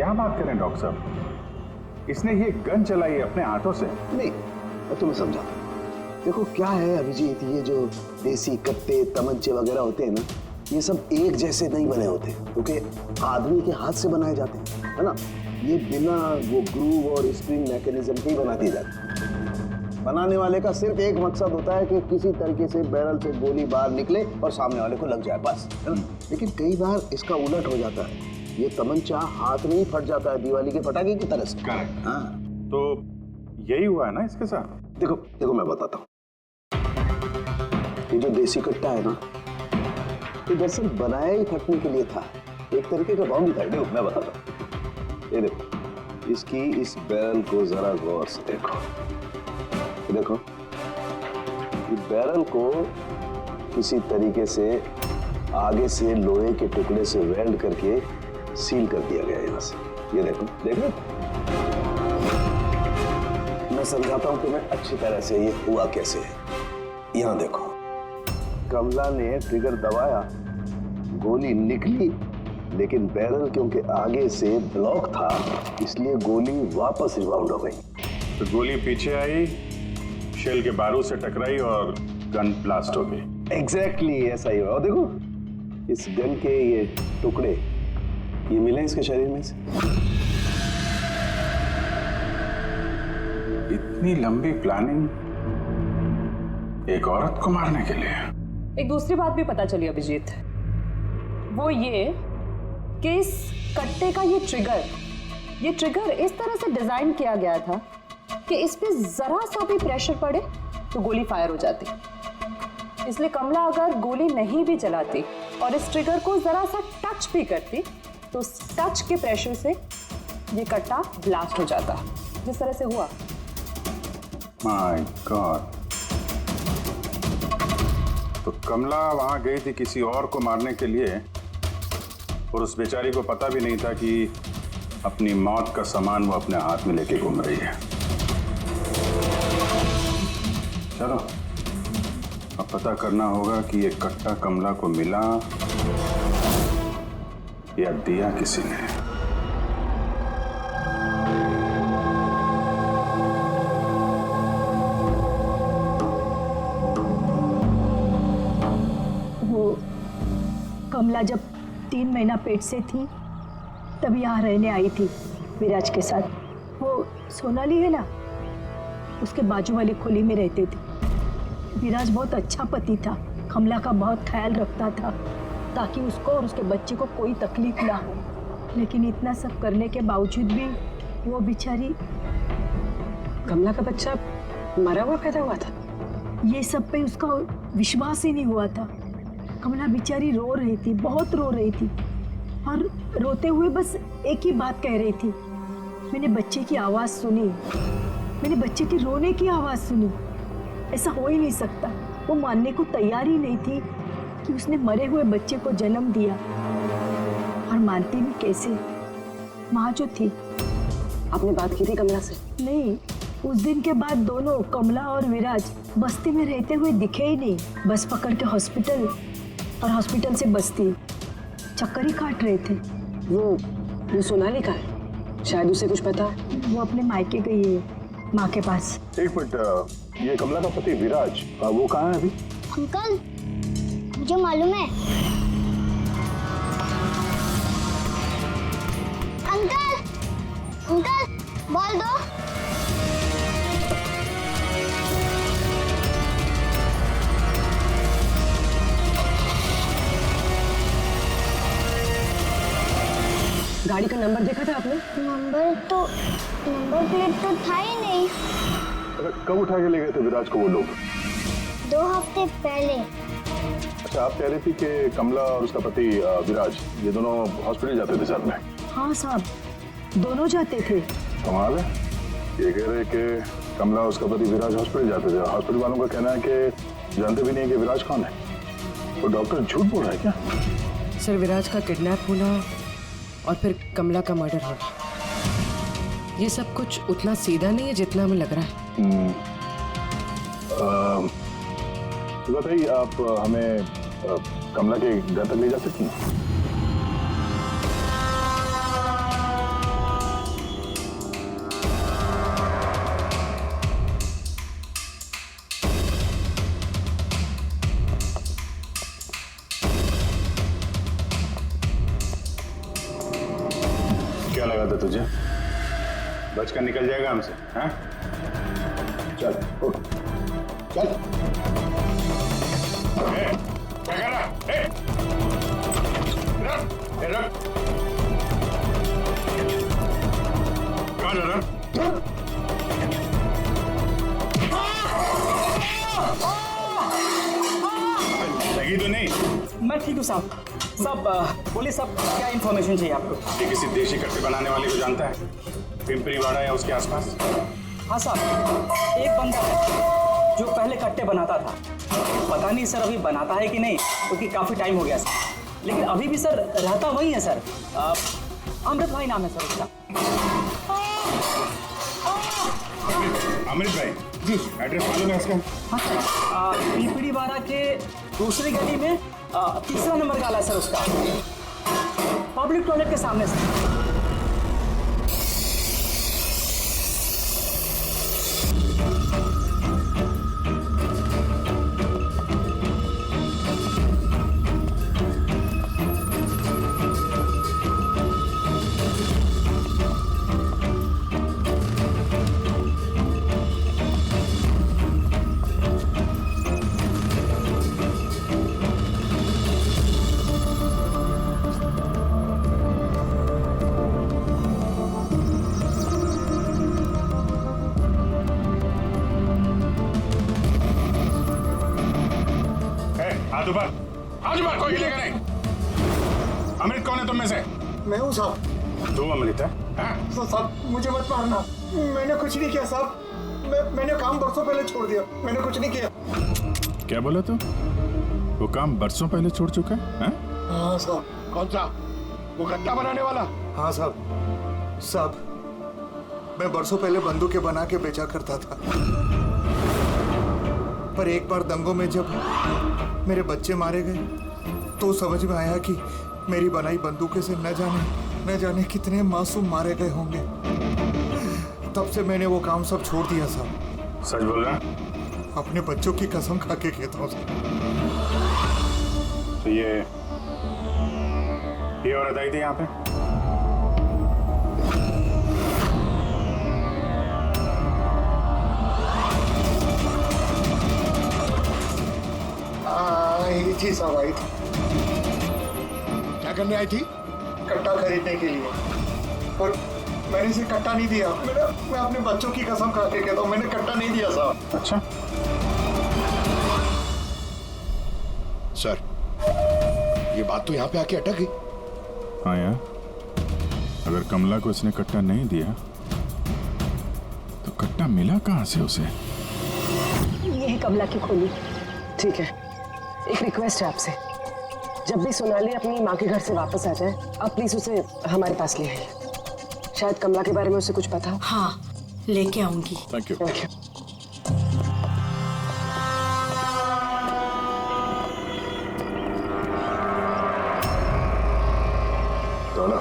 क्या बात करें डॉक्टर साहब, इसने ये गन चलाई अपने हाथों से। नहीं, मैं तुम्हें समझाता हूं। देखो क्या है अभिजीत, ये जो देसी कट्टे तमंचे वगैरह होते हैं ना, ये सब एक जैसे नहीं बने होते, क्योंकि आदमी के हाथ से बनाए जाते हैं, है ना। ये बिना वो ग्रूव और स्प्रिंग मैकेनिज्म के ही बना दिए जाते हैं। बनाने वाले का सिर्फ एक मकसद होता है कि किसी तरीके से बैरल से गोली बाहर निकले और सामने वाले को लग जाए, बस, है ना। लेकिन कई बार इसका उलट हो जाता है, ये तमंचा हाथ में ही फट जाता है, दिवाली के पटाखे की तरह से। करेक्ट। हाँ, तो यही हुआ है ना इसके साथ। देखो देखो मैं बताता हूँ। ये जो देसी कट्टा है ना, ये दरअसल बनाया ही फटने के लिए था, एक तरीके का बॉम्ब था। देखो मैं बताता हूँ, ये देखो, इसकी इस बैरल को जरा गौर से देखो, ये देखो, ये बैरल को किसी तरीके से आगे से लोहे के टुकड़े से वेल्ड करके सील कर दिया गया यहाँ से। ये देखो, देखो, मैं समझाता हूँ तुम्हें अच्छी तरह से ये हुआ कैसे है। यहाँ देखो, कमला ने ट्रिगर दबाया, गोली निकली, लेकिन बैरल क्योंकि आगे से ब्लॉक था, इसलिए गोली वापस रिबाउंड हो गई। तो गोली पीछे आई, शेल के बारूद से टकराई और गन ब्लास्ट हो गई। एग्जैक्टली ऐसा ही हुआ। और देखो, इस गन के ये टुकड़े ये मिले इसके शरीर में से। इतनी लंबी प्लानिंग एक औरत को मारने के लिए। एक दूसरी बात भी पता चली अभिजीत, वो ये कि इस कट्टे का ये ट्रिगर इस तरह से डिजाइन किया गया था कि इस पे जरा सा भी प्रेशर पड़े तो गोली फायर हो जाती। इसलिए कमला अगर गोली नहीं भी चलाती और इस ट्रिगर को जरा सा टच भी करती तो उस टच के प्रेशर से ये कट्टा ब्लास्ट हो जाता, जिस तरह से हुआ। My God. तो कमला वहां गई थी किसी और को मारने के लिए, और उस बेचारी को पता भी नहीं था कि अपनी मौत का सामान वो अपने हाथ में लेके घूम रही है। चलो अब पता करना होगा कि ये कट्टा कमला को मिला या दिया किसी ने। वो कमला जब 3 महीना पेट से थी तब यहाँ रहने आई थी विराज के साथ। वो सोनाली है ना, उसके बाजू वाली खोली में रहते थे। विराज बहुत अच्छा पति था, कमला का बहुत ख्याल रखता था ताकि उसको और उसके बच्चे को कोई तकलीफ ना हो। लेकिन इतना सब करने के बावजूद भी वो बेचारी। कमला का बच्चा मरा हुआ पैदा हुआ था? ये सब पे उसका विश्वास ही नहीं हुआ था। कमला बेचारी रो रही थी, बहुत रो रही थी, और रोते हुए बस एक ही बात कह रही थी, मैंने बच्चे की आवाज़ सुनी, मैंने बच्चे के रोने की आवाज़ सुनी। ऐसा हो ही नहीं सकता। वो मानने को तैयार ही नहीं थी कि उसने मरे हुए बच्चे को जन्म दिया, और मानती भी कैसे, माँ जो थी। आपने बात की थी कमला से? नहीं, उस दिन के बाद दोनों, कमला और विराज, बस्ती में रहते हुए दिखे ही नहीं। बस पकड़ के हॉस्पिटल, और हॉस्पिटल से बस्ती, चक्कर ही काट रहे थे। वो सोनाली का है, शायद उसे कुछ पता है। वो अपने मायके गई है, माँ के पास। एक मिनट, ये कमला का पति विराज, वो कहाँ है अभी? अंकल, मुझे मालूम है। अंकल, अंकल, बोल दो। गाड़ी का नंबर देखा था आपने? नंबर प्लेट तो था ही नहीं। कब उठा के ले गए थे विराज को वो लोग? 2 हफ्ते पहले। अच्छा, आप कह रही थी कि कमला और उसका पति विराज, ये दोनों हॉस्पिटल जाते थे साथ में? हाँ साहब, दोनों जाते थे। कमाल है, ये कह रहे कि कमला और उसका पति विराज हॉस्पिटल जाते थे। हॉस्पिटल वालों का कहना है कि जानते भी नहीं कि विराज कौन है। वो डॉक्टर झूठ बोल रहा है क्या? सर, विराज का किडनैप होना और फिर कमला का मर्डर होना, ये सब कुछ उतना सीधा नहीं है जितना हमें लग रहा है। तो बताइए, आप हमें कमला के घर तक ले जा सकती हैं? क्या लगा था तुझे? बचकर निकल जाएगा हमसे? हाँ? चल उठ, चल। क्या कर रहा? रख। कहाँ जा रहा? लगी तो नहीं? मैं ठीक हूँ साहब। बोलिए साहब, क्या इन्फॉर्मेशन चाहिए आपको? ये किसी देशी कट्टे बनाने वाले को जानता है? पिंपरीवाड़ा या उसके आसपास? हाँ साहब, एक बंदा है जो पहले कट्टे बनाता था। पता नहीं सर अभी बनाता है कि नहीं, क्योंकि काफ़ी टाइम हो गया सर। लेकिन अभी भी सर रहता वही है सर। अमृत भाई नाम है सर उसका। अमृत भाई जी, एड्रेस मालूम है इसका? हाँ, पिंपरीवाड़ा के दूसरी गली में तीसरा नंबर का है सर उसका, पब्लिक टॉयलेट के सामने से। आज बार कोई हिलेगा नहीं। अमृत कौन है तुम में से? मैं हूँ साहब। तू अमृत है? साहब मुझे मत मारना, मैंने कुछ नहीं किया साहब। मैंने काम बरसों पहले छोड़ दिया, मैंने कुछ नहीं किया। क्या बोला तू? वो काम बरसों पहले छोड़ चुका है? हाँ साहब। कौन सा? वो गट्टा बनाने वाला? हाँ साहब, मैं बरसों पहले बंदूकें बना के बेचा करता था। पर एक बार दंगों में जब मेरे बच्चे मारे गए तो समझ में आया कि मेरी बनाई बंदूकें से न जाने कितने मासूम मारे गए होंगे। तब से मैंने वो काम सब छोड़ दिया साहब। सच बोल रहा? अपने बच्चों की कसम खा के कहता हूँ साहब। तो ये औरत आई थी यहाँ पे? आई थी साहब, आई थी। क्या करने आई थी? कट्टा खरीदने के लिए। पर मैंने इसे कट्टा नहीं दिया। मैं अपने बच्चों की कसम खा के कहता हूँ, मैंने कट्टा नहीं दिया साहब। अच्छा। सर, ये बात तो यहाँ पे आके अटक गई। हाँ यार, अगर कमला को इसने कट्टा नहीं दिया तो कट्टा मिला कहाँ से उसे? ये है कमला की खोली। ठीक है, एक रिक्वेस्ट है आपसे, जब भी सोनाली अपनी माँ के घर से वापस आ जाए आप प्लीज उसे हमारे पास ले आइए। शायद कमला के बारे में उसे कुछ पता हो। हाँ, लेके आऊंगी। Thank you. Thank you. चलो।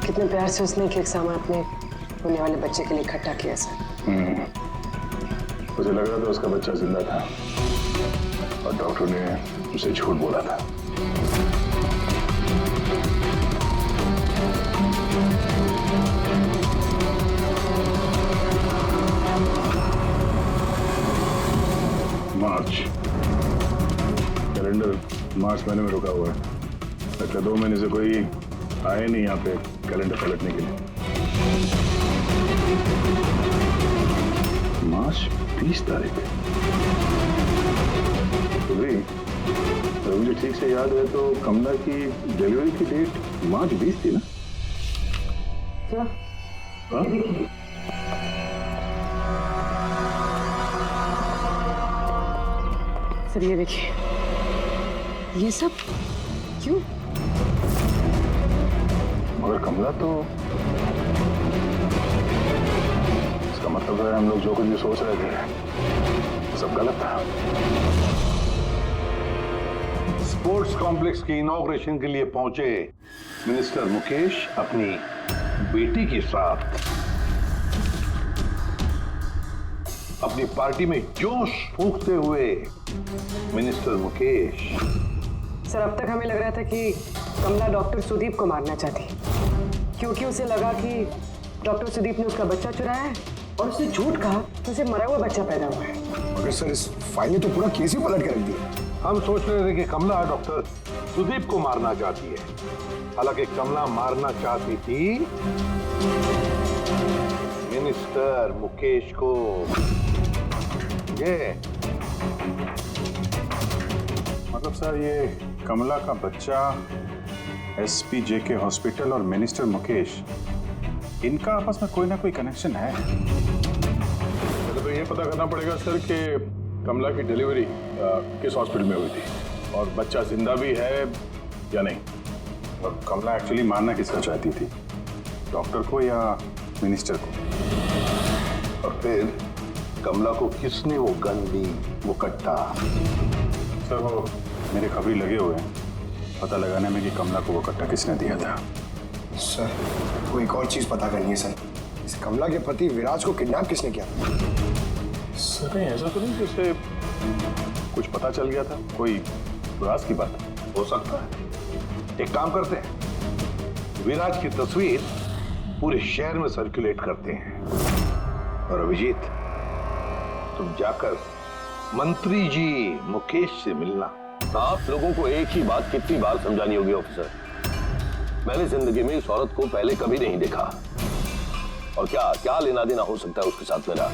कितने प्यार से उसने एक सामान अपने होने वाले बच्चे के लिए इकट्ठा किया सर। मुझे लग रहा था उसका बच्चा जिंदा था और डॉक्टर ने उसे झूठ बोला था। मार्च कैलेंडर मार्च महीने में रुका हुआ है। लगता 2 महीने से कोई आए नहीं यहाँ पे कैलेंडर पलटने के लिए। मार्च 20 तारीख। तो भाई अगर मुझे ठीक से याद है तो कमला की डिलीवरी की डेट मार्च 20 थी ना? हाँ? सर ये देखिए, ये सब क्यों? मगर कमला तो, इसका मतलब है हम लोग जो कुछ भी सोच रहे थे सब गलत था। स्पोर्ट्स कॉम्प्लेक्स की इनॉग्रेशन के लिए पहुंचे मिनिस्टर मुकेश अपनी बेटी के साथ अपनी पार्टी में जोश फूंकते हुए मिनिस्टर मुकेश। सर, अब तक हमें लग रहा था कि कमला डॉक्टर सुदीप को मारना चाहती, क्योंकि उसे लगा कि डॉक्टर सुदीप ने उसका बच्चा चुराया है और उसने झूठ कहा तो उसे मरा हुआ बच्चा पैदा हुआ है। मगर सर, इस फाइल ने तो पूरा केस ही पलट कर रख दिया। हम सोच रहे थे कि कमला डॉक्टर सुदीप को मारना चाहती है, हालांकि कमला मारना चाहती थी मिनिस्टर मुकेश को। ये मतलब सर, ये कमला का बच्चा एसपी जेके हॉस्पिटल और मिनिस्टर मुकेश, इनका आपस में कोई ना कोई कनेक्शन है। तो ये पता करना पड़ेगा सर कि कमला की डिलीवरी किस हॉस्पिटल में हुई थी और बच्चा जिंदा भी है या नहीं। और कमला एक्चुअली मारना किसका चाहती थी, डॉक्टर को या मिनिस्टर को? और फिर कमला को किसने वो गन दी, वो कट्टा? सर, वो मेरे खबरी लगे हुए हैं पता लगाने में कि कमला को वो कट्टा किसने दिया था। सर, को एक और चीज पता करनी है सर। इस कमला के पति विराज को किडनैप किसने किया? सर, नहीं ऐसा तो नहीं कि उसे कुछ पता चल गया था, कोई राज की बात हो सकता है। एक काम करते हैं, विराज की तस्वीर पूरे शहर में सर्कुलेट करते हैं और अभिजीत, तुम जाकर मंत्री जी मुकेश से मिलना। आप लोगों को एक ही बात कितनी बार समझानी होगी ऑफिसर? मैंने जिंदगी में इस औरत को पहले कभी नहीं देखा और क्या लेना देना हो सकता है उसके साथ मेरा?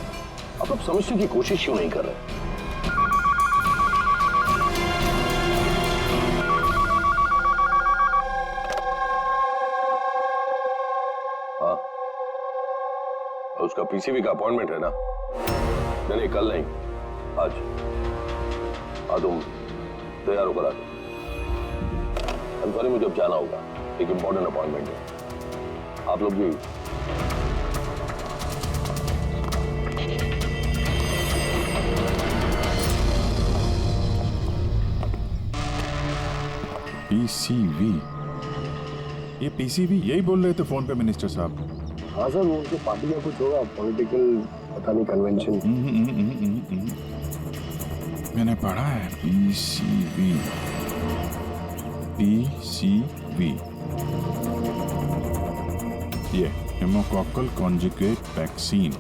आप समझने की कोशिश क्यों नहीं कर रहे? हाँ, उसका पीसीबी का अपॉइंटमेंट है ना? नहीं, कल नहीं, आज। हाँ, तुम तैयार होकर आ जाओ। मुझे अब जाना होगा, एक इंपॉर्टेंट अपॉइंटमेंट है। आप लोग भी पीसीबी, ये पीसीबी यही बोल रहे थे फोन पे मिनिस्टर साहब। हाँ सर, वो उनकी पार्टी का कुछ होगा, पॉलिटिकल पता नहीं कन्वेंशन। मैंने पढ़ा है पीसीबी, पीसीबी, ये pneumococcal conjugate vaccine.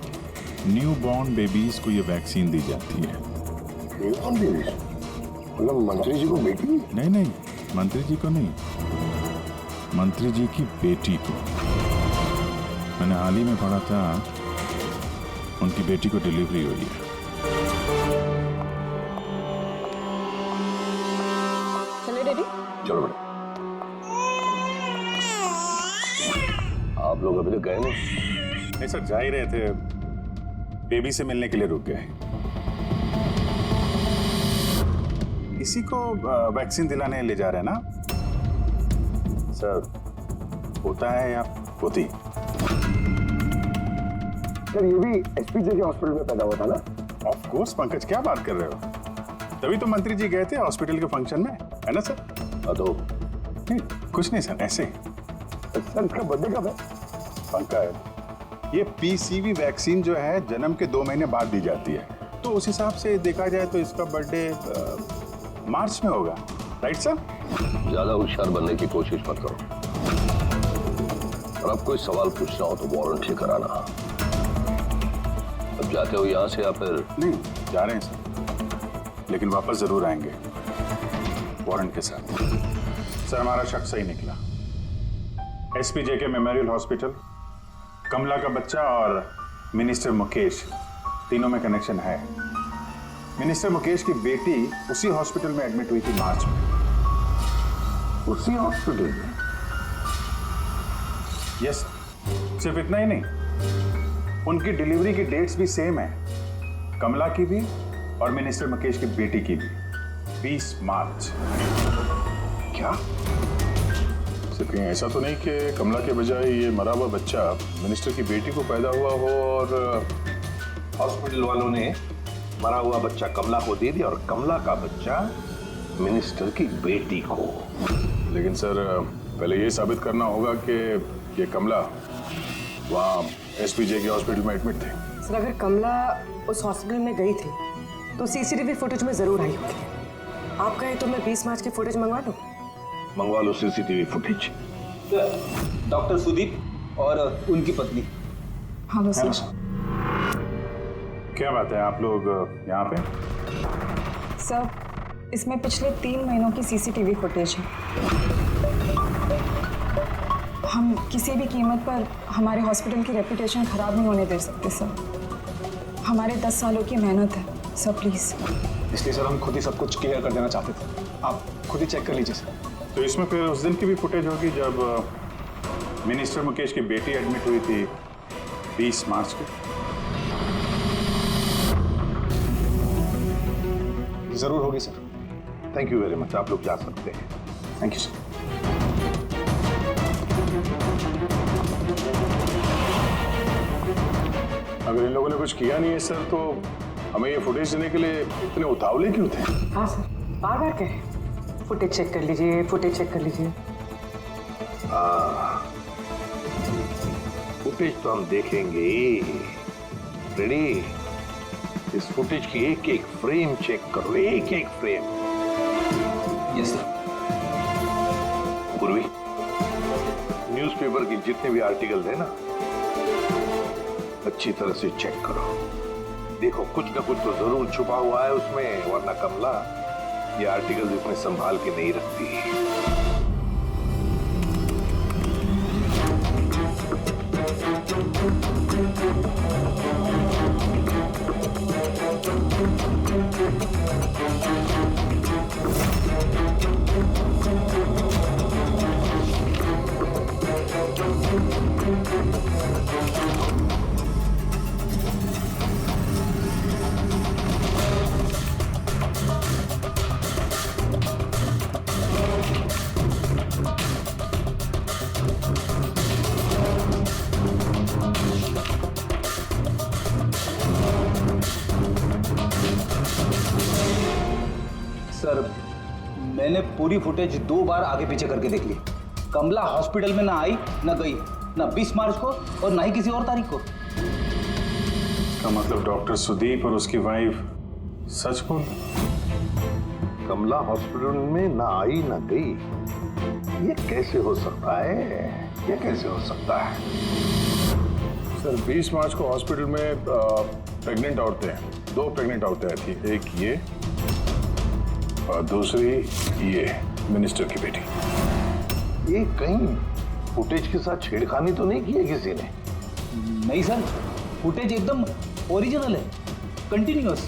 New born babies को ये वैक्सीन दी जाती है। New born babies? मतलब मंत्री जी को बेटी? नहीं, मंत्री जी को नहीं, मंत्री जी की बेटी को। मैंने हाल ही में पढ़ा था उनकी बेटी को डिलीवरी हुई है। चले डैडी? चलो बेटा। आप लोग अभी तक गए नहीं सर, जा ही रहे थे, बेबी से मिलने के लिए रुक गए। इसी को वैक्सीन दिलाने ले जा रहे हैं ना सर? होता है या होती? सर, ये भी एसपीजे के हॉस्पिटल में पैदा हुआ था ना? ऑफ कोर्स पंकज, क्या बात कर रहे हो? तभी तो मंत्री जी गए थे हॉस्पिटल के फंक्शन में, है ना सर? तो नहीं, कुछ नहीं सर, ऐसे। सर, इसका बर्थडे कब है? पंकज, ये पीसीवी वैक्सीन जो है जन्म के 2 महीने बाद दी जाती है, तो उस हिसाब से देखा जाए तो इसका बर्थडे मार्च में होगा, राइट सर? ज्यादा होशियार बनने की कोशिश मत करो और अब कोई सवाल पूछना हो तो वारंट लेकर आना। अब जाते हो यहाँ से या फिर? नहीं, जा रहे हैं सर, लेकिन वापस जरूर आएंगे वारंट के साथ। सर, हमारा शक सही निकला। एसपी जेके मेमोरियल हॉस्पिटल, कमला का बच्चा और मिनिस्टर मुकेश, तीनों में कनेक्शन है। मिनिस्टर मुकेश की बेटी उसी हॉस्पिटल में एडमिट हुई थी मार्च में। उसी हॉस्पिटल में? यस, सिर्फ इतना ही नहीं, उनकी डिलीवरी की डेट्स भी सेम है, कमला की भी और मिनिस्टर मुकेश की बेटी की भी, 20 मार्च। क्या? सिर्फ कहीं ऐसा तो नहीं कि कमला के बजाय ये मरा हुआ बच्चा मिनिस्टर की बेटी को पैदा हुआ हो और हॉस्पिटल वालों ने मरा हुआ बच्चा कमला को दे दिया और कमला का बच्चा मिनिस्टर की बेटी को। लेकिन सर पहले ये साबित करना होगा कि ये कमला वहाँ एसपीजे के हॉस्पिटल में एडमिट थी। सर अगर कमला उस हॉस्पिटल में गई थी तो सीसीटीवी फुटेज में जरूर आई होगी। आप कहें तो मैं 20 मार्च की फुटेज मंगवा दूं? मंगवा लो सीसीटीवी फुटेज। डॉक्टर सुदीप और उनकी पत्नी। हाँ सर। क्या बात है, आप लोग यहाँ पे? सर इसमें पिछले 3 महीनों की सीसीटीवी फुटेज है। हम किसी भी कीमत पर हमारे हॉस्पिटल की रेपुटेशन खराब नहीं होने दे सकते सर। हमारे 10 सालों की मेहनत है सर, प्लीज। इसलिए सर हम खुद ही सब कुछ क्लियर कर देना चाहते थे, आप खुद ही चेक कर लीजिए सर। तो इसमें फिर उस दिन की भी फुटेज होगी जब मिनिस्टर मुकेश की बेटी एडमिट हुई थी 20 मार्च को। जरूर होगी sir. Thank you very much, आप लोग जा सकते हैं। Thank you sir. अगर इन लोगों ने कुछ किया नहीं है सर तो हमें ये फुटेज देने के लिए इतने उतावले क्यों थे? हाँ सर, बार बार कहें फुटेज चेक कर लीजिए, फुटेज चेक कर लीजिए। फुटेज तो हम देखेंगे। रेडी? इस फुटेज की एक एक फ्रेम चेक करो, एक एक फ्रेम। Yes sir. पूर्वी, न्यूज़पेपर के जितने भी आर्टिकल है ना, अच्छी तरह से चेक करो। देखो कुछ ना कुछ तो जरूर छुपा हुआ है उसमें, वरना कमला ये आर्टिकल इतने संभाल के नहीं रखती। सर मैंने पूरी फुटेज 2 बार आगे पीछे करके देख ली। कमला हॉस्पिटल में ना आई ना गई, ना 20 मार्च को और ना ही किसी और तारीख को। इसका मतलब डॉक्टर सुदीप और उसकी वाइफ सच बोल? कमला हॉस्पिटल में ना आई ना गई, ये कैसे हो सकता है? ये कैसे हो सकता है? सर 20 मार्च को हॉस्पिटल में प्रेग्नेंट औरतें, 2 प्रेग्नेंट औरतें आई थी, एक ये और दूसरी ये मिनिस्टर की बेटी। ये कहीं फुटेज के साथ छेड़खानी तो नहीं की है किसी ने? नहीं सर, फुटेज एकदम ओरिजिनल है, कंटिन्यूअस।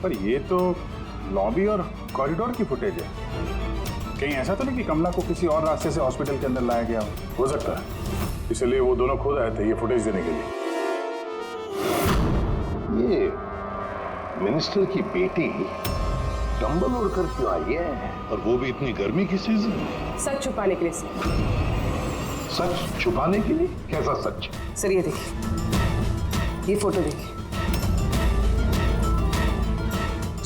पर ये तो लॉबी और कॉरिडोर की फुटेज है। कहीं ऐसा तो नहीं कि कमला को किसी और रास्ते से हॉस्पिटल के अंदर लाया गया हो सकता है, इसलिए वो दोनों खुद आए थे ये फुटेज देने के लिए। ये मिनिस्टर की बेटी कंबल ओढ़कर क्यों आई है, और वो भी इतनी गर्मी की सीजन में? सच छुपाने के लिए सर। सच छुपाने के लिए? कैसा सच? सर ये देखिए, ये फोटो देखिए।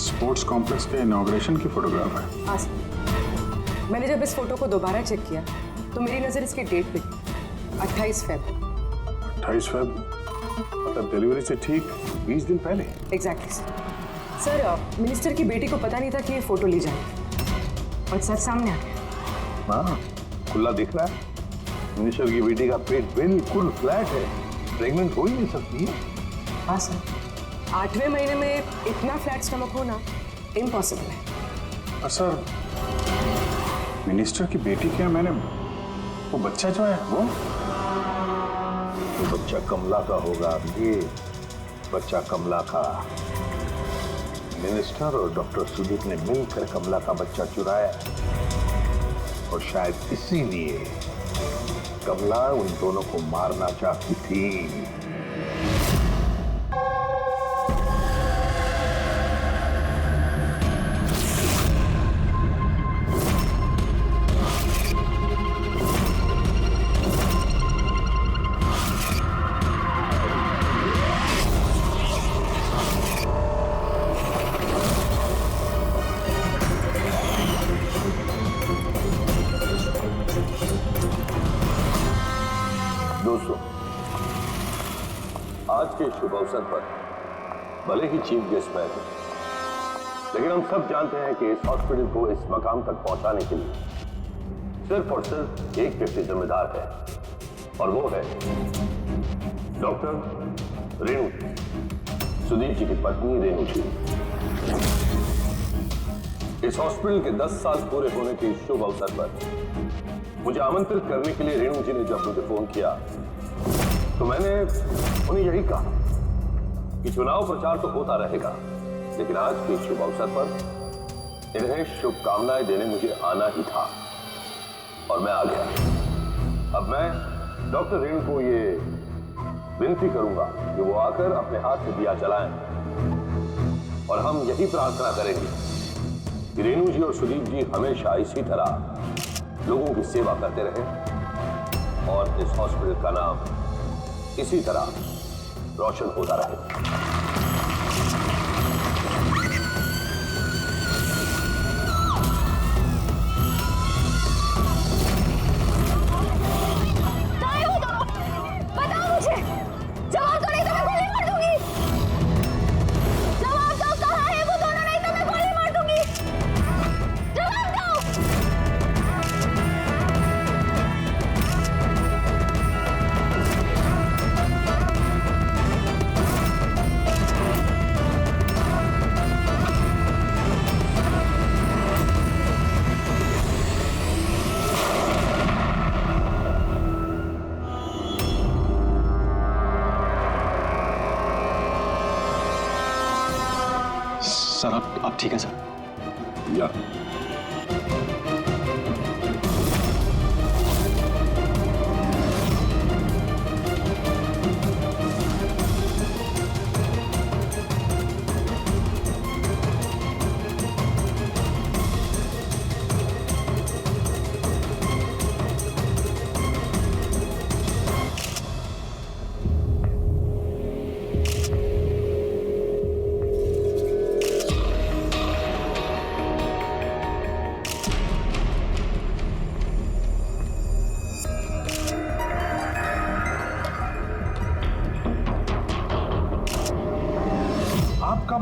स्पोर्ट्स कॉम्प्लेक्स के इनॉग्रेशन की फोटोग्राफ है। हाँ सर, मैंने जब इस फोटो को दोबारा चेक किया तो मेरी नजर इसकी डेट पे 28 फेब। 28 फेब मतलब डिलीवरी से ठीक 20 दिन पहले। Exactly sir. मिनिस्टर की बेटी को पता नहीं था कि ये फोटो ली जाएगी और सच सामने आ गया। हाँ, खुला दिख रहा है। मिनिस्टर की बेटी का पेट बिल्कुल फ्लैट है, प्रेग्नेंट हो ही नहीं सकती है। हाँ सर, 8वें महीने में इतना फ्लैट स्टमक होना इम्पॉसिबल है। सर मिनिस्टर की बेटी क्या, मैंने वो बच्चा जो है वो बच्चा कमला का होगा। ये बच्चा कमला का। मिनिस्टर और डॉक्टर सुदीप ने मिलकर कमला का बच्चा चुराया और शायद इसीलिए कमला उन दोनों को मारना चाहती थी। के शुभ अवसर पर भले ही चीफ गेस्ट मैं हूं, लेकिन हम सब जानते हैं कि इस हॉस्पिटल को इस मकाम तक पहुंचाने के लिए सिर्फ और सिर्फ एक व्यक्ति जिम्मेदार है, और वो है डॉक्टर रेणु, सुदीप जी की पत्नी रेणु जी। इस हॉस्पिटल के 10 साल पूरे होने के शुभ अवसर पर मुझे आमंत्रित करने के लिए रेणु जी ने जब मुझे फोन किया तो मैंने उन्हें यही कहा कि चुनाव प्रचार तो होता रहेगा, लेकिन आज के शुभ अवसर पर इन्हें शुभकामनाएं देने मुझे आना ही था, और मैं आ गया। अब मैं डॉक्टर रेणु को ये विनती करूंगा कि वो आकर अपने हाथ से दिया जलाएं, और हम यही प्रार्थना करेंगे कि रेणु जी और सुदीप जी हमेशा इसी तरह लोगों की सेवा करते रहें और इस हॉस्पिटल का नाम इसी तरह रोशन होता रहे। सर आप ठीक है सर? या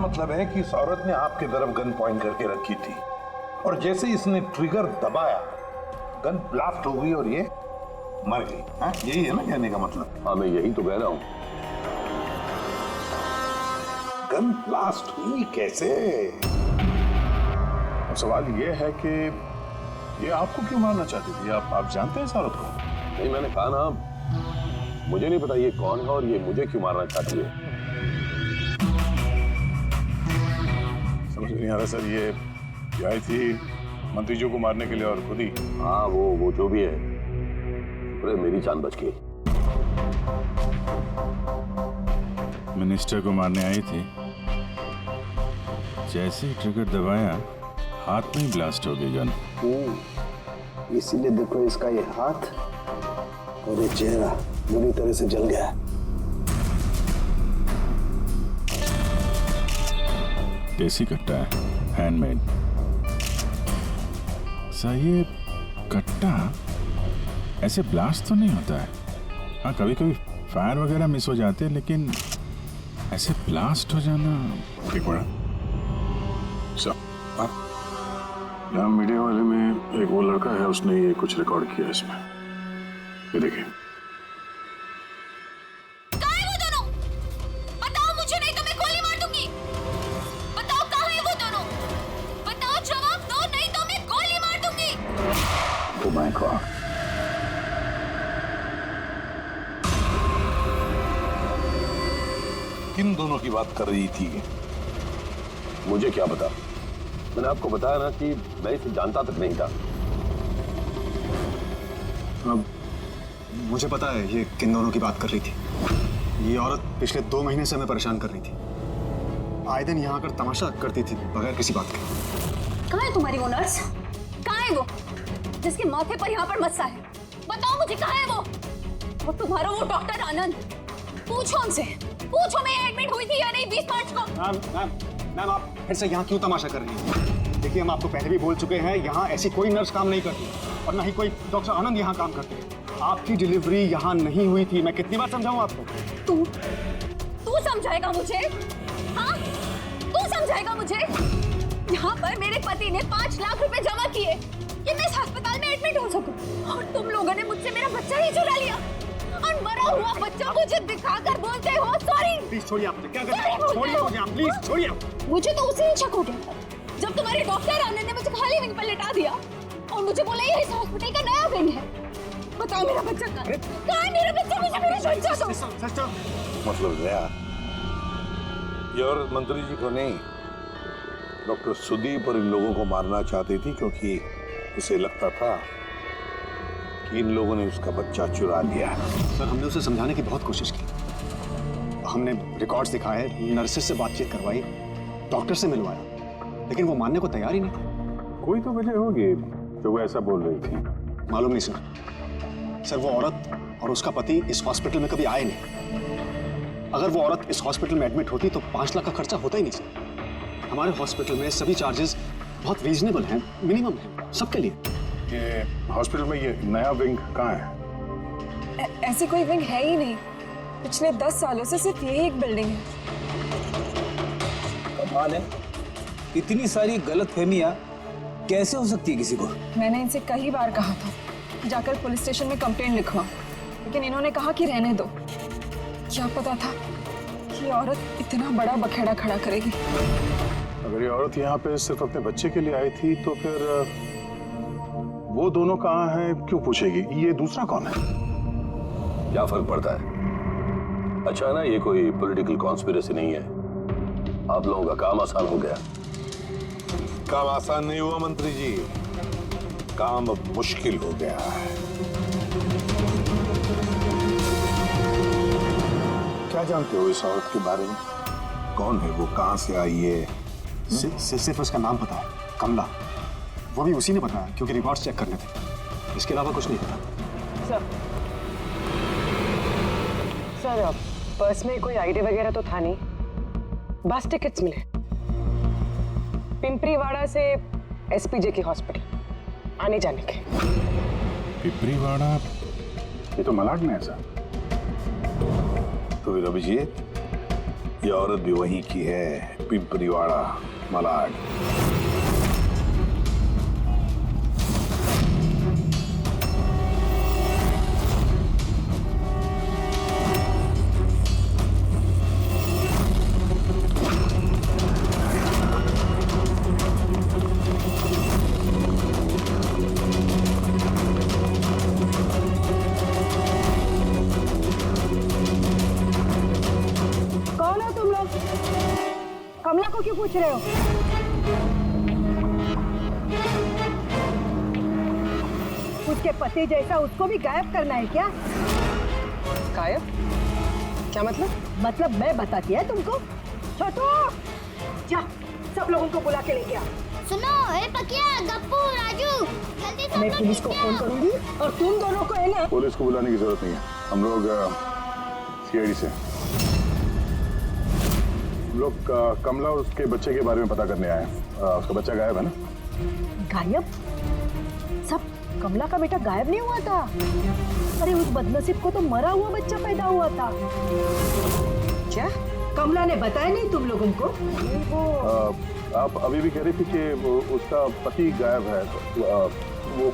मतलब है कि इस औरत ने आपकी तरफ गन पॉइंट करके रखी थी और जैसे इसने ट्रिगर दबाया गन ब्लास्ट हो गई और ये मर गई। हाँ, यही है ना कहने का मतलब? हाँ, मैं यही तो कह रहा हूं। गन ब्लास्ट हुई कैसे? अब सवाल ये है कि ये आपको क्यों मारना चाहती थी? आप जानते हैं इस औरत को? नहीं, मैंने कहा ना, मुझे नहीं पता ये कौन है और ये मुझे क्यों मारना चाहती है। समझ नहीं आ रहा सर, ये आई थी मंत्री जी को मारने के लिए और खुद ही। हाँ, वो जो भी है, अरे मेरी जान बच गई। मिनिस्टर को मारने आई थी, जैसे ही ट्रिगर दबाया हाथ में ही ब्लास्ट हो गई गन। इसीलिए देखो इसका ये हाथ और ये चेहरा बुरी तरह से जल गया। देसी कट्टा है, हैंडमेड। सर, ये कट्टा ऐसे ब्लास्ट तो नहीं होता है। हाँ, कभी कभी फायर वगैरह मिस हो जाते हैं, लेकिन ऐसे ब्लास्ट हो जाना। एक मिनट सर, यहाँ मीडिया वाले में एक वो लड़का है, उसने ये कुछ रिकॉर्ड किया इसमें, ये देखिए। किन दोनों की बात कर रही थी? मुझे क्या पता, मैंने आपको बताया ना कि मैं इसे जानता तक नहीं था। अब मुझे पता है ये किन दोनों की बात कर रही थी। ये औरत पिछले 2 महीने से हमें परेशान कर रही थी। आए दिन यहाँ आकर तमाशा करती थी बगैर किसी बात के। कहाँ है तुम्हारी वो नर्स? कहाँ है वो जिसके माथे पर यहाँ पर मस्सा है? बताओ मुझे, कहाँ है वो तुम्हारा वो डॉक्टर आनंद? पूछो उनसे, पूछो मैं एडमिट हुई थी या नहीं 20 मार्च को। मैम आप फिर से यहाँ क्यों तमाशा कर रही हैं? देखिए, हम आपको पहले भी बोल चुके हैं, यहाँ ऐसी कोई नर्स काम नहीं करती और ना ही कोई डॉक्टर आनंद यहाँ काम करते हैं। आपकी डिलीवरी यहाँ नहीं हुई थी। मैं कितनी बार समझाऊं आपको? तू समझाएगा मुझे? हाँ, तू समझाएगा मुझे? यहाँ पर मेरे पति ने 5 लाख रुपए जमा किए कि मैं इस अस्पताल में एडमिट हो सकूं, और तुम लोगों ने मुझसे मेरा बच्चा ही चुरा लिया और मरा हुआ बच्चा मुझे दिखाकर बोलते हो सॉरी। प्लीज छोड़िए, आप क्या कर रहे हैं? छोड़िए मुझे, आप प्लीज छोड़िए। मुझे तो उसी ही शक हो गया जब तुम्हारे डॉक्टर आनंद ने मुझे खाली विंग पर लेटा दिया और मुझे बोला ये इस हॉस्पिटल का नया विंग है। बताओ मेरा बच्चा कहाँ है? मेरा बच्चा? मुझे मेरा बच्चा दो। मतलब गया ये औरत मंत्री जी को नहीं, डॉक्टर सुदीप और इन लोगों को मारना चाहती थी, क्योंकि उसे लगता था कि इन लोगों ने उसका बच्चा चुरा लिया। सर, हमने उसे समझाने की बहुत कोशिश की। हमने रिकॉर्ड्स दिखाए, नर्सेस से बातचीत करवाई, डॉक्टर से मिलवाया, लेकिन वो मानने को तैयार ही नहीं थी। कोई तो वजह होगी जो वो ऐसा बोल रही थी। मालूम नहीं सर, वो औरत और उसका पति इस हॉस्पिटल में कभी आए नहीं। अगर वो औरत इस हॉस्पिटल में एडमिट होती तो 5 लाख का खर्चा होता ही नहीं सर। हमारे हॉस्पिटल में सभी चार्जेस बहुत रीजनेबल हैं, मिनिमम है सबके लिए। ये हॉस्पिटल में ये नया विंग कहाँ है? ऐसी कोई विंग है ही नहीं। पिछले 10 सालों से सिर्फ यही एक बिल्डिंग है। कमाल है, इतनी सारी गलतफहमियां कैसे हो सकती है किसी को? मैंने इनसे कई बार कहा था जाकर पुलिस स्टेशन में कंप्लेंट लिखवा, लेकिन इन्होंने कहा कि रहने दो। क्या पता था कि औरत इतना बड़ा बखेड़ा खड़ा करेगी। अगर ये औरत यहाँ पे सिर्फ अपने बच्चे के लिए आई थी तो फिर वो दोनों कहाँ हैं क्यों पूछेगी? ये दूसरा कौन है? क्या फर्क पड़ता है? अच्छा ना, ये कोई पॉलिटिकल कॉन्स्पिरेसी नहीं है। आप लोगों का काम आसान हो गया। काम आसान नहीं हुआ मंत्री जी, काम अब मुश्किल हो गया है। क्या जानते हो इस औरत के बारे में? कौन है वो, कहां से आई है? सिर्फ उसका नाम पता है, कमला। वो भी उसी ने बताया क्योंकि रिकॉर्ड्स चेक करने थे। इसके अलावा कुछ नहीं पता। सर, पर्स में कोई आईडी वगैरह तो था नहीं, बस टिकट्स मिले पिंपरीवाड़ा से एसपीजे की हॉस्पिटल आने जाने के। पिंपरीवाड़ा? ये तो मलाड में है सर। तो फिर अभिजीत, ये औरत भी वहीं की है, पिंपरीवाड़ा, मलाड। कमला को क्यों पूछ रहे हो? उसके पति जैसा उसको भी गायब करना है क्या? गायब? क्या मतलब? मतलब मैं बताती है तुमको। छोटू, जा सब लोगों को बुला के लेके आ। सुनो, ए पकिया, गप्पू, राजू, जल्दी सब मैं पुलिस को फोन करूंगी और तुम दोनों को है ना। पुलिस को बुलाने की जरूरत नहीं है, हम लोग सीआईडी से लोग कमला और उसके बच्चे के बारे में पता करने आए हैं। उसका बच्चा गायब है ना? गायब? सब कमला का बेटा गायब नहीं हुआ था। अरे उस बदनसीब को तो मरा हुआ बच्चा पैदा हुआ था। क्या कमला ने बताया नहीं तुम लोगों को? आप अभी भी कह रही थी कि उसका पति गायब है, वो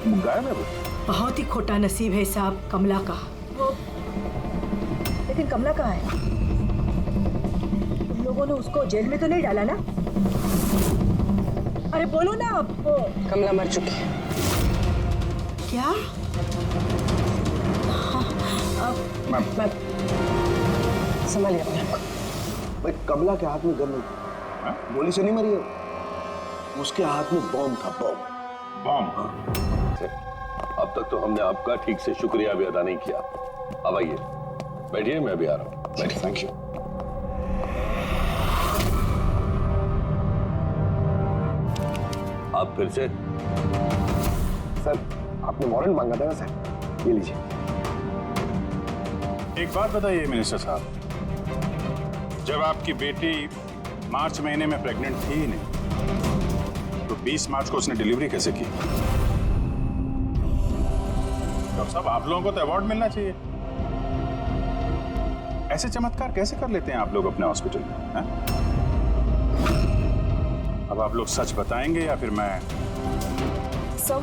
गायब है? वो बहुत ही खोटा नसीब है साहब कमला का। लेकिन कमला कहाँ है? लोगों ने उसको जेल में तो नहीं डाला ना? अरे बोलो ना अब। कमला मर चुकी है। क्या? संभालिए अपने आप को। भाई कमला के हाथ में गन नहीं था, गोली से नहीं मरी है, उसके हाथ में बॉम्ब था। बॉम्ब? अब तक तो हमने आपका ठीक से शुक्रिया भी अदा नहीं किया। अब आइए, बैठिए, मैं भी आ रहा हूँ। बैठिए। Thank you. आप फिर से? सर, आपने वारंट मांगा था ना सर, ये लीजिए। एक बात बताइए मिनिस्टर साहब, जब आपकी बेटी मार्च महीने में प्रेग्नेंट थी ही नहीं, तो 20 मार्च को उसने डिलीवरी कैसे की? डॉक्टर साहब, आप लोगों को तो अवार्ड मिलना चाहिए। ऐसे चमत्कार कैसे कर लेते हैं आप लोग अपने हॉस्पिटल में, हैं? अब आप लोग सच बताएंगे या फिर मैं? सर,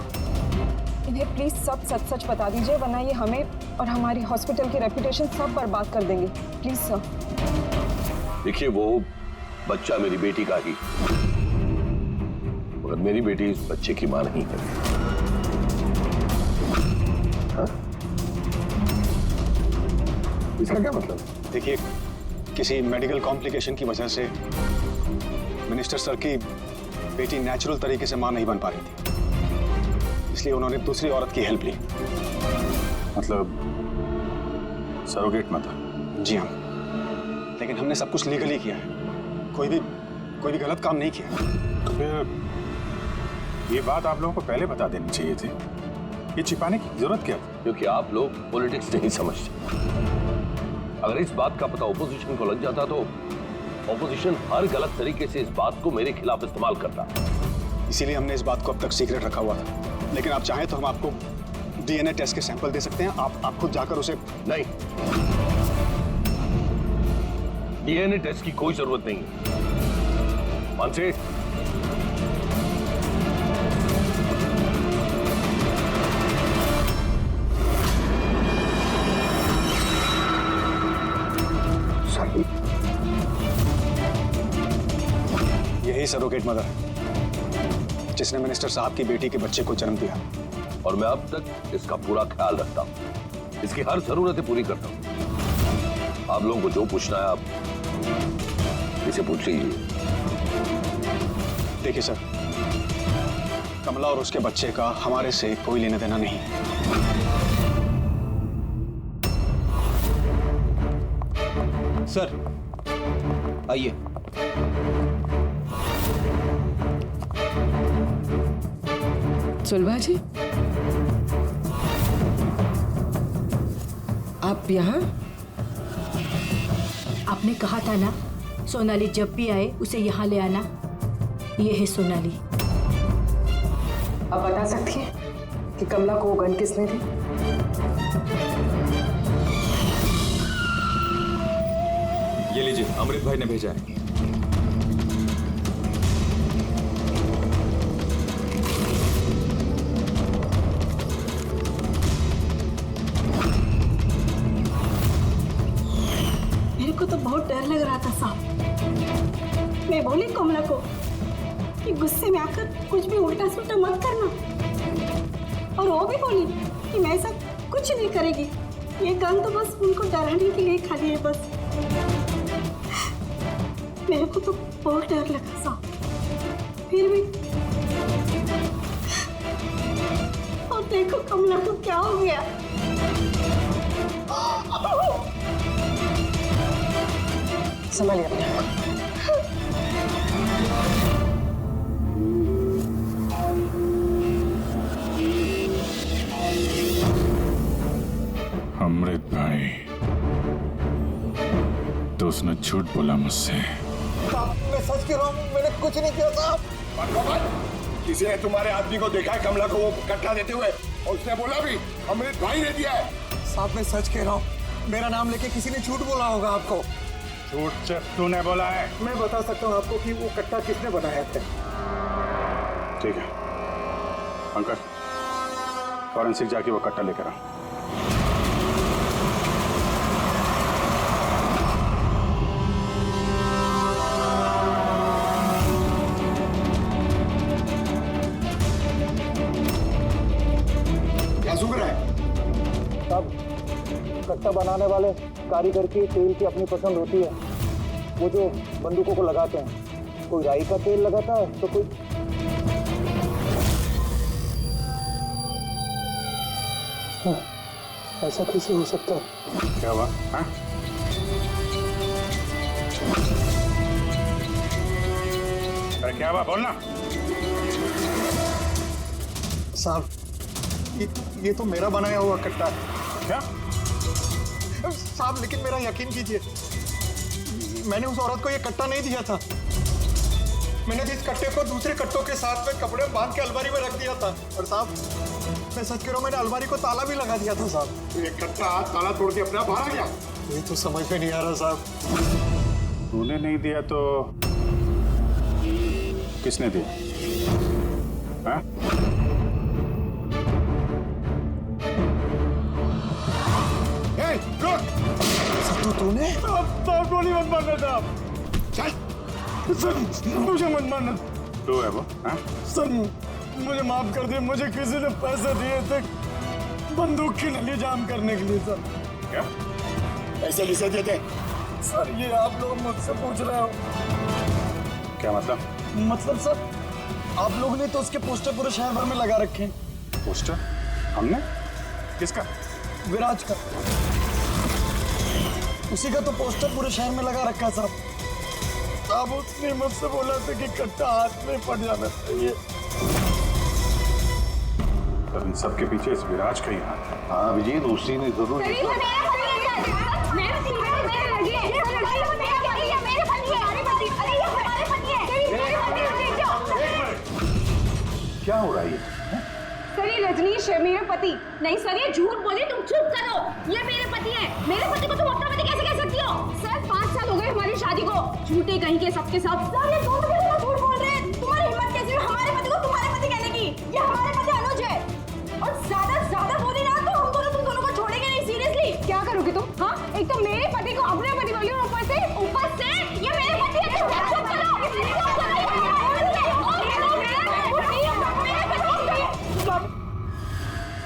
इन्हें प्लीज सब सच सच बता दीजिए, वरना ये हमें और हमारी हॉस्पिटल की रेपुटेशन सब बर्बाद कर देंगे। Please sir. देखिए, वो बच्चा मेरी बेटी का ही, मगर मेरी बेटी इस बच्चे की मां नहीं है। हाँ? इसका क्या मतलब? देखिए, किसी मेडिकल कॉम्प्लिकेशन की वजह से मिनिस्टर सर की बेटी नेचुरल तरीके से मां नहीं बन पा रही थी, इसलिए उन्होंने दूसरी औरत की हेल्प ली। मतलब सरोगेट में था? जी हाँ, लेकिन हमने सब कुछ लीगली किया है, कोई भी गलत काम नहीं किया। तो फिर ये बात आप लोगों को पहले बता देनी चाहिए थी। ये छिपाने की जरूरत क्या थी? क्योंकि आप लोग पॉलिटिक्स नहीं समझते। अगर इस बात का पता ऑपोजिशन को लग जाता तो ऑपोजिशन हर गलत तरीके से इस बात को मेरे खिलाफ इस्तेमाल करता। इसीलिए हमने इस बात को अब तक सीक्रेट रखा हुआ था, लेकिन आप चाहें तो हम आपको डीएनए टेस्ट के सैंपल दे सकते हैं। आप खुद जाकर उसे। नहीं, डीएनए टेस्ट की कोई जरूरत नहीं है। मानसे, यही सरोगेट मदर है जिसने मिनिस्टर साहब की बेटी के बच्चे को जन्म दिया, और मैं अब तक इसका पूरा ख्याल रखता हूं, इसकी हर जरूरतें पूरी करता हूं। आप लोगों को जो पूछना है आप इसे पूछ लीजिए। देखिए सर, कमला और उसके बच्चे का हमारे से कोई लेना देना नहीं। सर आइए। सुलभा जी, आप यहाँ? आपने कहा था ना, सोनाली जब भी आए उसे यहाँ ले आना। ये है सोनाली। आप बता सकती हैं कि कमला को वो गन किसने दी? ये लीजिए, अमृत भाई ने भेजा है। मेरे को तो बहुत डर लग रहा था साहब। मैं बोली कमला को कि गुस्से में आकर कुछ भी उल्टा सुल्टा मत करना, और वो भी बोली कि मैं ऐसा कुछ नहीं करेगी। ये गन तो बस उनको डराने के लिए खाली है बस। मेरे को तो बहुत डर लगा साहब, फिर भी। और देखो कमला को क्या हो गया। संभालिए अपने। अमृत भाई, तो उसने झूठ बोला मुझसे। मैं सच कह रहा हूँ, मैंने कुछ नहीं किया साहब। किसी ने तुम्हारे आदमी को देखा है कमला को वो कट्टा देते हुए, और उसने बोला भी अमृत भाई ने दिया है। साहब मैं सच कह रहा हूँ, मेरा नाम लेके किसी ने झूठ बोला होगा आपको। झूठ सिर्फ तूने बोला है। मैं बता सकता हूँ आपको कि वो कट्टा किसने बनाया है। ठीक है पंकज, फॉरेंसिक जाके वो कट्टा लेकर आ। क्या सुन रहा है? साहब, कट्टा बनाने वाले कारीगर की तेल की अपनी पसंद होती है। वो जो बंदूकों को लगाते हैं, कोई राई का तेल लगाता है तो कोई। हाँ, ऐसा कैसे हो सकता है? क्या हुआ? हाँ? अरे क्या हुआ, बोलना। साहब ये तो मेरा बनाया हुआ कट्टा है। क्या साहब, लेकिन मेरा यकीन कीजिए, मैंने उस औरत को ये कट्टा नहीं दिया था। मैंने इस कट्टे को दूसरे कट्टों के साथ में कपड़े बांध के अलमारी में रख दिया था। और साहब मैं सच कह रहा हूँ, मैंने अलमारी को ताला भी लगा दिया था साहब। ये कट्टा ताला तोड़ के अपने आप बाहर आ गया। ये तो समझ में नहीं आ रहा साहब। तूने नहीं दिया तो किसने दिया? हाँ? सत्तू तूने? साहब गोली मत मारना साहब। सर मुझे मत मारना। तू है वो? हाँ? सर मुझे माफ कर दिए, मुझे किसी ने पैसे दिए थे बंदूक की नली जाम करने के लिए। सर क्या पैसे किसे दिए थे? सर ये आप लोग मुझसे पूछ रहे हो। क्या मतलब? मतलब सर आप लोगों ने तो उसके पोस्टर पूरे शहर भर में लगा रखे हैं। पोस्टर? हमने? किसका? विराज का। उसी का तो पोस्टर पूरे शहर में लगा रखा है साहब। साहब उसने मुझसे बोला था कि कट्टा हाथ में पड़ जाना चाहिए। तो इन सबके पीछे इस विराज का ही हाथ है। हाँ अभिजीत, उसी ने जरूर क्या हो रहा है? सर ये रजनीश है मेरा पति। नहीं सर ये झूठ बोले, तुम चुप करो। ये मेरे पति है। मेरे पति को तुम अपना पति कैसे कह सकती हो? सर 5 साल हो गए हमारी शादी को। झूठे कहीं के सबके सब। सर ये झूठ बोल रहे हैं। तुम्हारी हिम्मत कैसे हुई हमारे पति को तुम्हारे पति कहने की? ये हमारे पति अनुज है। और ज्यादा बोली ना तो हम दोनों तुम दोनों को छोड़ेंगे नहीं। सीरियसली क्या करोगी तुम? हाँ एक तो मेरे पति को अपने पति बोली और ऊपर से ये मेरे पति है। चुप करो।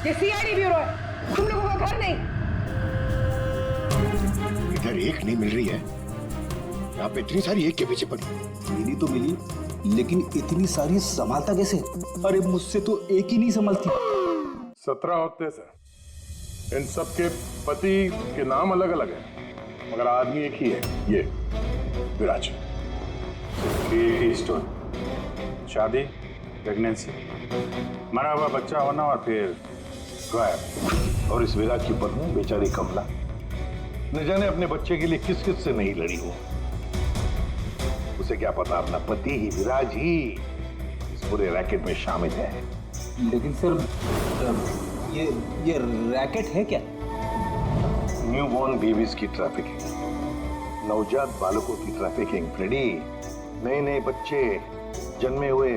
ये सीआईडी ब्यूरो है, तुम लोगों का घर नहीं। इधर एक नहीं मिल रही है, यहाँ पे इतनी सारी एक के पीछे पड़ी। मिली तो मिली, लेकिन इतनी सारी संभालता कैसे? अरे मुझसे तो एक ही नहीं संभलती। 17 होते सर। इन सब के पति के नाम अलग अलग हैं, मगर आदमी एक ही है, ये विराज। स्टोरी, शादी, प्रेगनेंसी, मरा हुआ बच्चा होना और फिर गायब। और इस विराज की पत्नी बेचारी कमला न जाने अपने बच्चे के लिए किस किस से नहीं लड़ी हो। उसे क्या पता अपना पति ही विराज ही इस पूरे रैकेट में शामिल है। लेकिन सर ये रैकेट है क्या? न्यूबॉर्न बेबीज की ट्रैफिकिंग, नवजात बालकों की ट्रैफिकिंग। फ्रेडी, नए बच्चे जन्मे हुए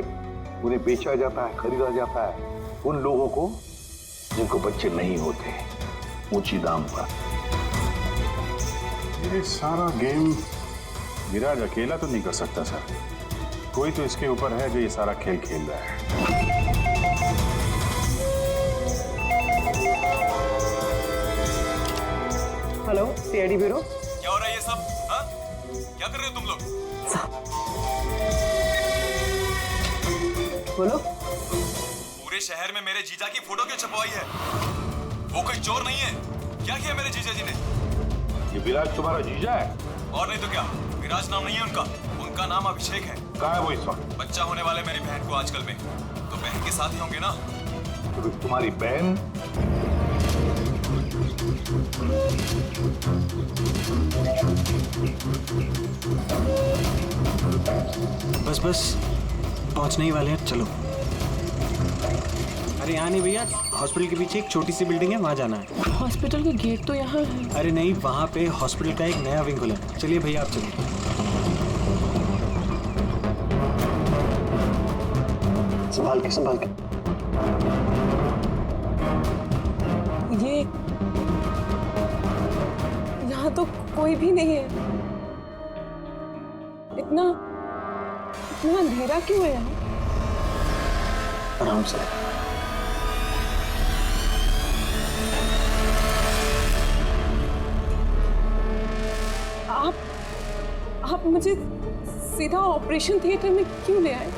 उन्हें बेचा जाता है, खरीदा जाता है उन लोगों को जिनको बच्चे नहीं होते, ऊंची दाम पर। ये सारा गेम विराज अकेला तो नहीं कर सकता सर। कोई तो इसके ऊपर है जो ये सारा खेल खेल रहा है। Hello CID bureau. क्या हो रहा है ये सब? हाँ? क्या कर रहे हो तुम लोग? बोलो। पूरे शहर में मेरे जीजा की फोटो क्यों छपवाई है? वो कोई चोर नहीं है। क्या किया मेरे जीजा जी ने? ये विराज तुम्हारा जीजा है? और नहीं तो क्या, विराज नाम नहीं है उनका। उनका नाम अभिषेक है। कहाँ है वो इस वक्त? बच्चा होने वाले मेरी बहन को आजकल में, तो बहन के साथ ही होंगे ना। तो तुम्हारी बहन बस पहुंचने ही वाले हैं, चलो। अरे यहाँ नहीं भैया, हॉस्पिटल के पीछे एक छोटी सी बिल्डिंग है, वहाँ जाना है। हॉस्पिटल के गेट तो यहाँ है। अरे नहीं, वहाँ पे हॉस्पिटल का एक नया विंग खुला है। चलिए भैया आप चलिए। संभाल के। ये यहाँ तो कोई भी नहीं है। इतना अंधेरा क्यों है यहाँ? आराम से। आप मुझे सीधा ऑपरेशन थिएटर में क्यों ले आए?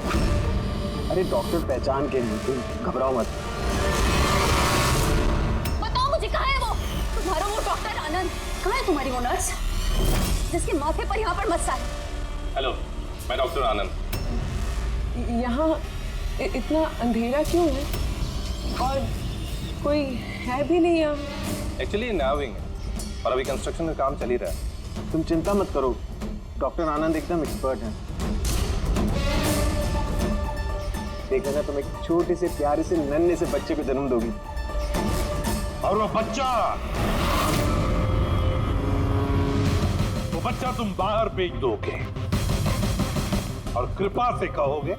अरे डॉक्टर पहचान के नहीं, तुम घबराओ मत। बताओ मुझे कहाँ है वो? तुम्हारा वो डॉक्टर आनंद कहाँ है? तुम्हारी वो नर्स जिसके माथे पर यहाँ पर मस्सा है। हेलो, मैं डॉक्टर आनंद। यहाँ इतना अंधेरा क्यों है? और कोई है भी नहीं यहाँ। एक्चुअली नया विंग है और अभी कंस्ट्रक्शन का काम चल ही रहा है। तुम चिंता मत करो, डॉक्टर आनंद एकदम एक्सपर्ट हैं। देखा ना, तुम एक छोटे से प्यारे से नन्हे से बच्चे को जन्म दोगी और वो बच्चा तो बच्चा तुम बाहर भेज दोगे और कृपा से कहोगे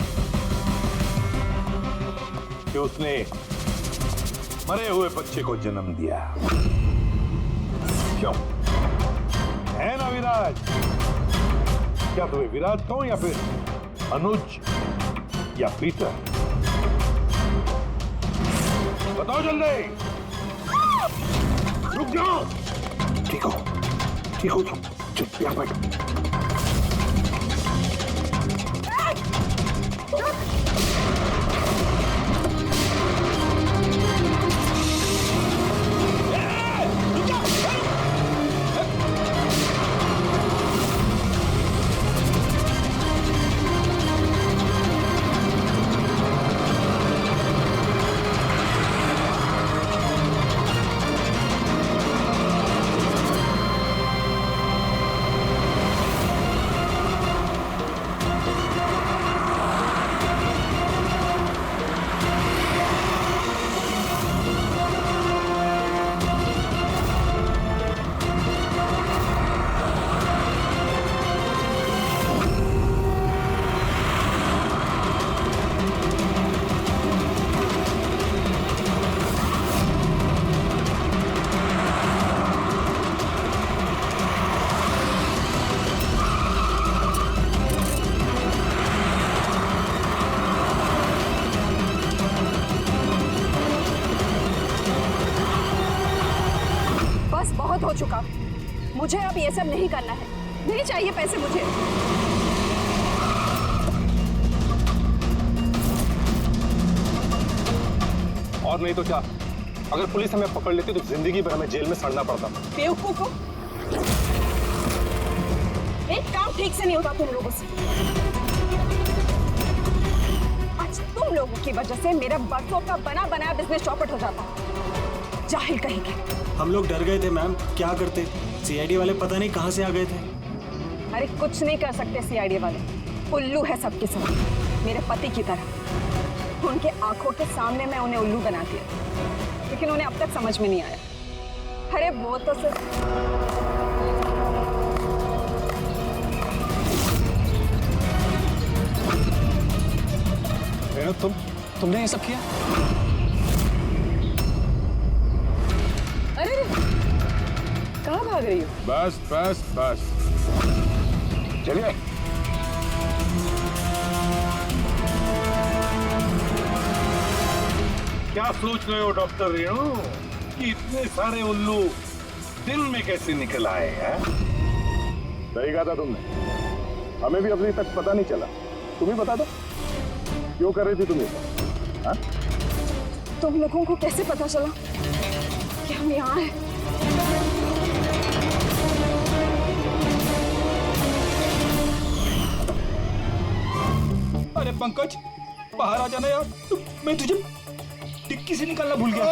कि उसने मरे हुए बच्चे को जन्म दिया। क्यों? है ना विराज? क्या तुम्हें विराज कहूं या फिर अनुज या पीटर? बताओ जल्दी। रुक जाओ। ठीक हो तुम। चुप यहाँ बैठो। हो चुका। मुझे अब ये सब नहीं करना है। नहीं चाहिए पैसे मुझे। और नहीं तो क्या, अगर पुलिस हमें पकड़ लेती तो जिंदगी भर हमें जेल में सड़ना पड़ता। बेवकूफ हो। एक काम ठीक से नहीं होता तुम लोगों से। आज तुम लोगों की वजह से मेरा बरसों का बना बनाया बिजनेस चौपट हो जाता। जाहिल कहेंगे। हम लोग डर गए थे मैम, क्या करते? सीआईडी वाले पता नहीं कहां से आ गए थे। अरे कुछ नहीं कर सकते सीआईडी वाले, उल्लू है सबके सब, मेरे पति की तरह। उनके आंखों के सामने मैं उन्हें उल्लू बना दिया, लेकिन उन्हें अब तक समझ में नहीं आया। अरे वो तो सिर्फ तुमने ये सब किया? अरे कहाँ भाग रही हो? बस बस बस चलिए। क्या सोच रहे हो डॉक्टर रेणु कि इतने सारे उल्लू दिन में कैसे निकल आए हैं? सही कहा था तुमने, हमें भी अभी तक पता नहीं चला। तुम्हें बता दो क्यों कर रही थी तुम ये? तुम लोगों को कैसे पता चला कि हम यहाँ हैं? अरे पंकज, बाहर आ जाना यार, मैं तुझे टिक्की से निकालना भूल गया।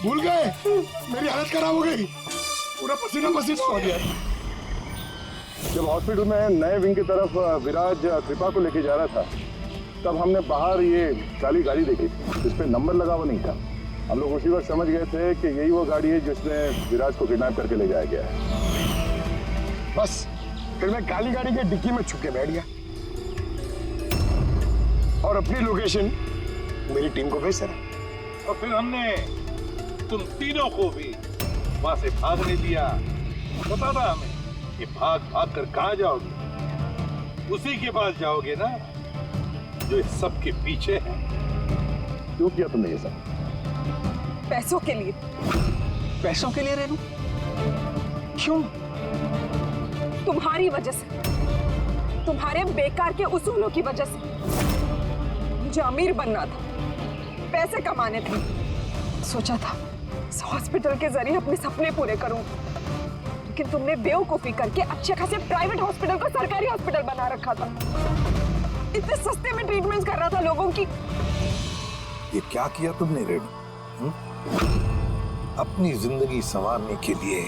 भूल गए? मेरी हालत खराब हो गई, पूरा पसीना पसीना हो गया। जब हॉस्पिटल में नए विंग की तरफ विराज कृपा को लेके जा रहा था, तब हमने बाहर ये काली गाड़ी देखी थी, जिस पे नंबर लगा हुआ नहीं था। हम लोग उसी वक्त समझ गए थे कि यही वो गाड़ी है जिसमें विराज को किडनैप करके ले जाया गया है। बस फिर मैं काली गाड़ी के डिक्की में छुप के बैठ गया और अपनी लोकेशन मेरी टीम को भेज रहा। और फिर हमने तुम तीनों को भी वहां से भागने दिया। पता था हमें कि भाग भाग कर कहां जाओगे, उसी के पास जाओगे ना जो इस सब के पीछे है। क्यों किया तुमने ये सब? पैसों के लिए। पैसों के लिए रेनू? क्यों? तुम्हारी वजह से, तुम्हारे बेकार के उसूलों की वजह से। मुझे अमीर बनना था, पैसे कमाने थे। सोचा था इस हॉस्पिटल के जरिए अपने सपने पूरे करूं, लेकिन तुमने बेवकूफी करके अच्छे खासे प्राइवेट हॉस्पिटल को सरकारी हॉस्पिटल बना रखा था। इतने सस्ते में ट्रीटमेंट कर रहा था लोगों की। ये क्या किया तुमने रेणु? अपनी जिंदगी संवारने के लिए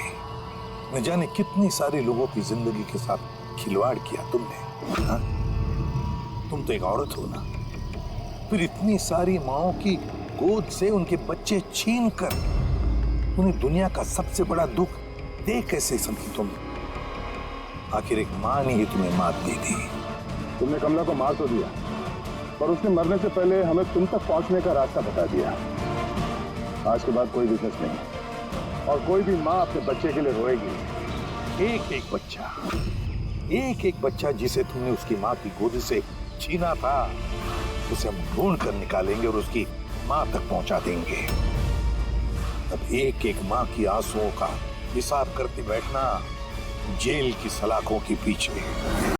न जाने कितनी सारे लोगों की जिंदगी के साथ खिलवाड़ किया तुमने। हा? तुम तो एक औरत हो ना, फिर इतनी सारी माओं की गोद से उनके बच्चे छीन कर उन्हें दुनिया का सबसे बड़ा दुख देख कैसे समझी तुम। आखिर एक मां ने ही तुम्हें मात दी थी। तुमने कमला को मार तो दिया, पर उसने मरने से पहले हमें तुम तक पहुंचने का रास्ता बता दिया। आज के बाद कोई वीकनेस नहीं, और कोई भी मां अपने बच्चे के लिए रोएगी। एक एक बच्चा जिसे तुमने उसकी मां की गोदी से छीना था, उसे हम ढूंढ कर निकालेंगे और उसकी मां तक पहुंचा देंगे। अब एक एक मां की आंसुओं का हिसाब करते बैठना जेल की सलाखों के पीछे।